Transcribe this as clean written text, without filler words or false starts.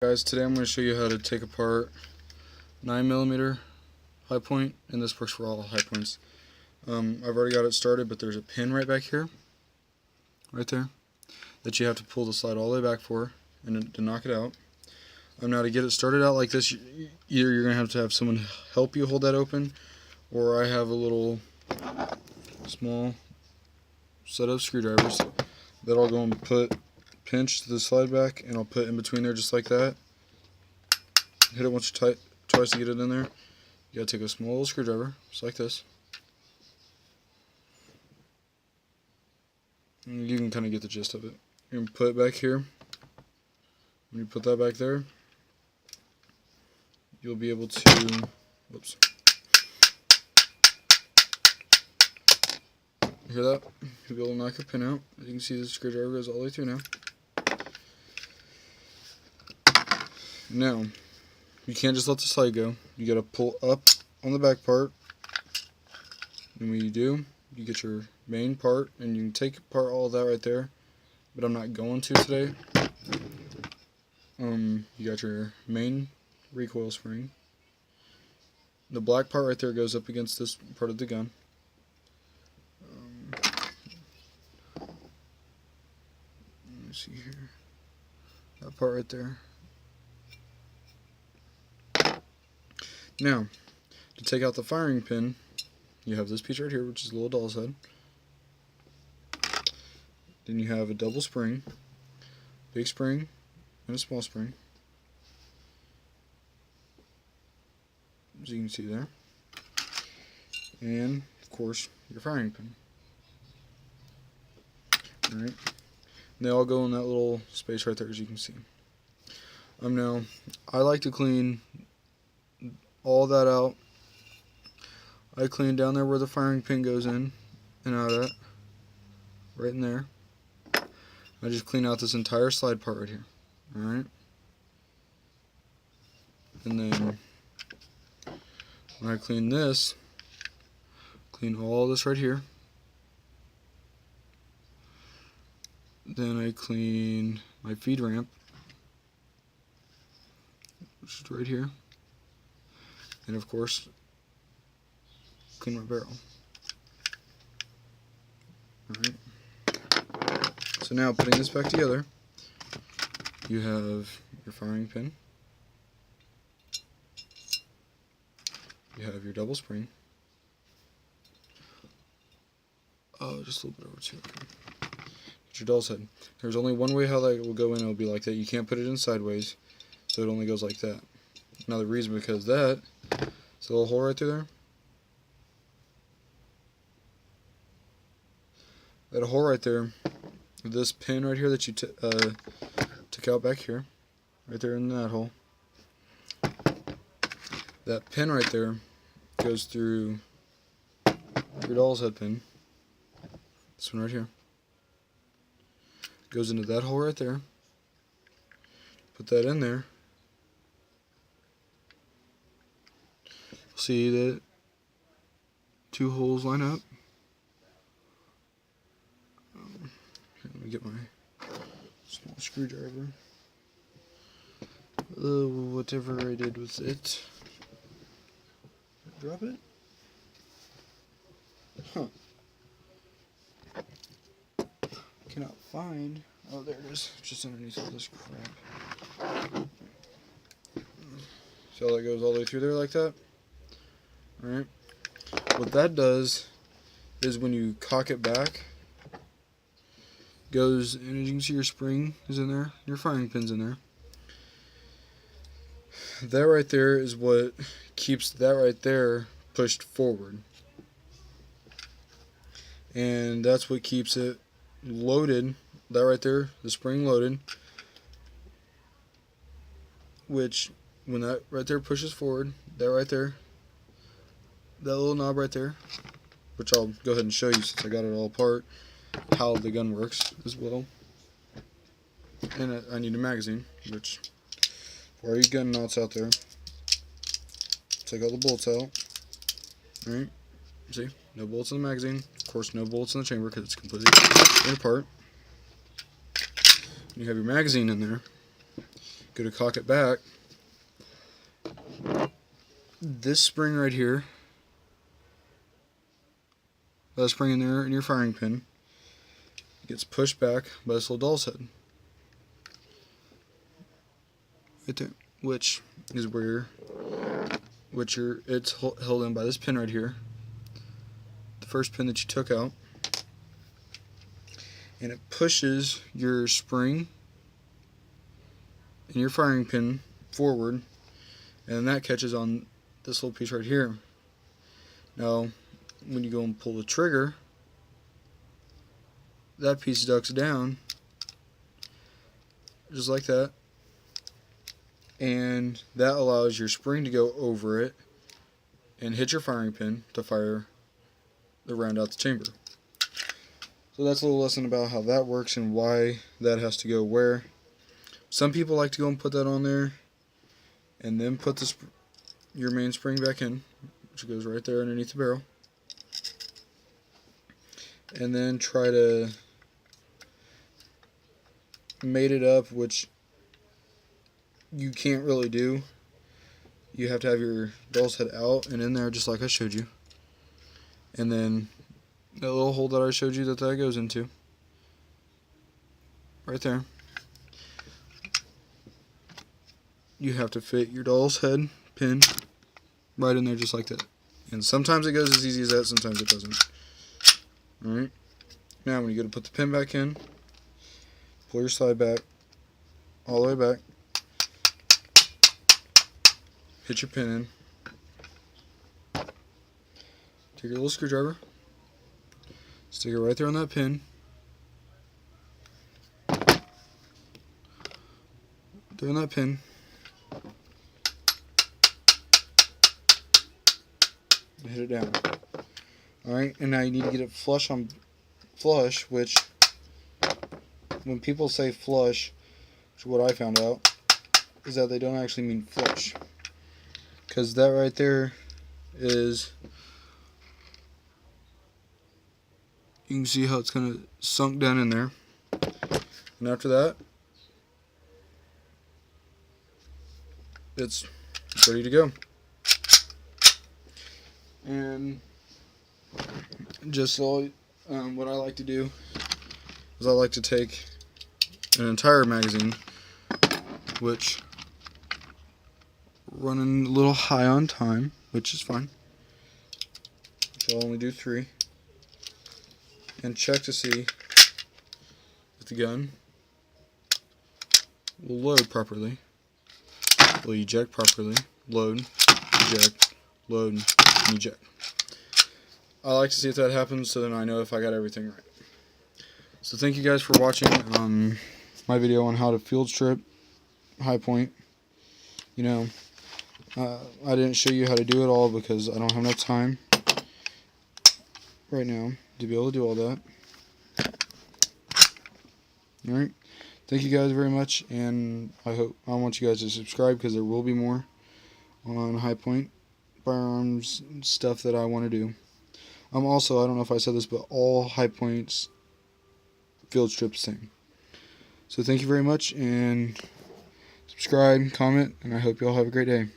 Guys, today I'm going to show you how to take apart 9mm high point, and this works for all high points. I've already got it started, but there's a pin right back here, right there, that you have to pull the slide all the way back for and to knock it out. Now to get it started out like this, either you're going to have someone help you hold that open, or I have a little small set of screwdrivers that I'll go and pinch the slide back, and I'll put in between there just like that. Hit it once or twice to get it in there. You gotta take a small little screwdriver, just like this. And you can kind of get the gist of it. You're gonna put it back here. When you put that back there, you'll be able to, whoops. Hear that? You'll be able to knock a pin out. As you can see, the screwdriver goes all the way through now. Now, you can't just let the slide go. You gotta pull up on the back part. And when you do, you get your main part, and you can take apart all of that right there. But I'm not going to today. You got your main recoil spring. The black part right there goes up against this part of the gun. Let me see here. That part right there. Now, to take out the firing pin, you have this piece right here, which is a little doll's head. Then you have a double spring, big spring, and a small spring, as you can see there. And, of course, your firing pin. Alright. They all go in that little space right there, as you can see. Now, I like to clean all that out. I clean down there where the firing pin goes in and out at, right in there. I just clean out this entire slide part right here. Alright? And then when I clean this, clean all this right here. Then I clean my feed ramp, which is right here. And of course, clean my barrel. Alright. So now, putting this back together, you have your firing pin. You have your double spring. Oh, just a little bit over too. Okay. Get your doll's head. There's only one way how that will go in. It'll be like that. You can't put it in sideways, so it only goes like that. Now the reason, because that, it's a little hole right through there. That hole right there, this pin right here that you took out back here, right there in that hole. That pin right there goes through your doll's head pin. This one right here. Goes into that hole right there. Put that in there. See that two holes line up. Here, let me get my small screwdriver. Whatever I did with it. Drop it? Huh. Cannot find. Oh, there it is. It's just underneath all this crap. See how that goes all the way through there like that? Alright. What that does is when you cock it back, goes, and as you can see, your spring is in there, your firing pin's in there. That right there is what keeps that right there pushed forward. And that's what keeps it loaded. That right there, the spring loaded. Which, when that right there pushes forward, that right there, that little knob right there, which I'll go ahead and show you since I got it all apart, how the gun works as well. And I need a magazine, which, for all you gun nuts out there, take all the bullets out. Alright, see, no bullets in the magazine. Of course, no bullets in the chamber because it's completely torn apart. You have your magazine in there. go to cock it back, this spring right here, that spring in there in your firing pin, gets pushed back by this little doll's head. Right there, which is where it's held in by this pin right here, the first pin that you took out, and it pushes your spring and your firing pin forward, and that catches on this little piece right here. Now, when you go and pull the trigger, that piece ducks down, just like that, and that allows your spring to go over it and hit your firing pin to fire the round out the chamber. So that's a little lesson about how that works and why that has to go where. Some people like to go and put that on there and then put your main spring back in, which goes right there underneath the barrel, and then try to mate it up, which you can't really do. You have to have your doll's head out and in there just like I showed you, and then that little hole that I showed you that goes into right there, you have to fit your doll's head pin right in there just like that. And sometimes it goes as easy as that, sometimes it doesn't. Alright, now when you go to put the pin back in, pull your slide back all the way back, hit your pin in, take your little screwdriver, stick it right there on that pin, there on that pin, and hit it down. Alright, and now you need to get it flush on flush, which when people say flush, which what I found out is that they don't actually mean flush, because that right there is, you can see how it's kind of sunk down in there, and after that it's ready to go. And just so what I like to do is I like to take an entire magazine, which running a little high on time, which is fine, so I'll only do 3, and check to see if the gun will load properly, will eject properly, load, eject, load, and eject. I like to see if that happens, so then I know if I got everything right. So thank you guys for watching my video on how to field strip high point. You know, I didn't show you how to do it all because I don't have enough time right now to be able to do all that. Alright, thank you guys very much, and I want you guys to subscribe because there will be more on high point firearms stuff that I want to do. Also, I don't know if I said this, but all high points field strip same. So thank you very much, and subscribe, comment, and I hope you all have a great day.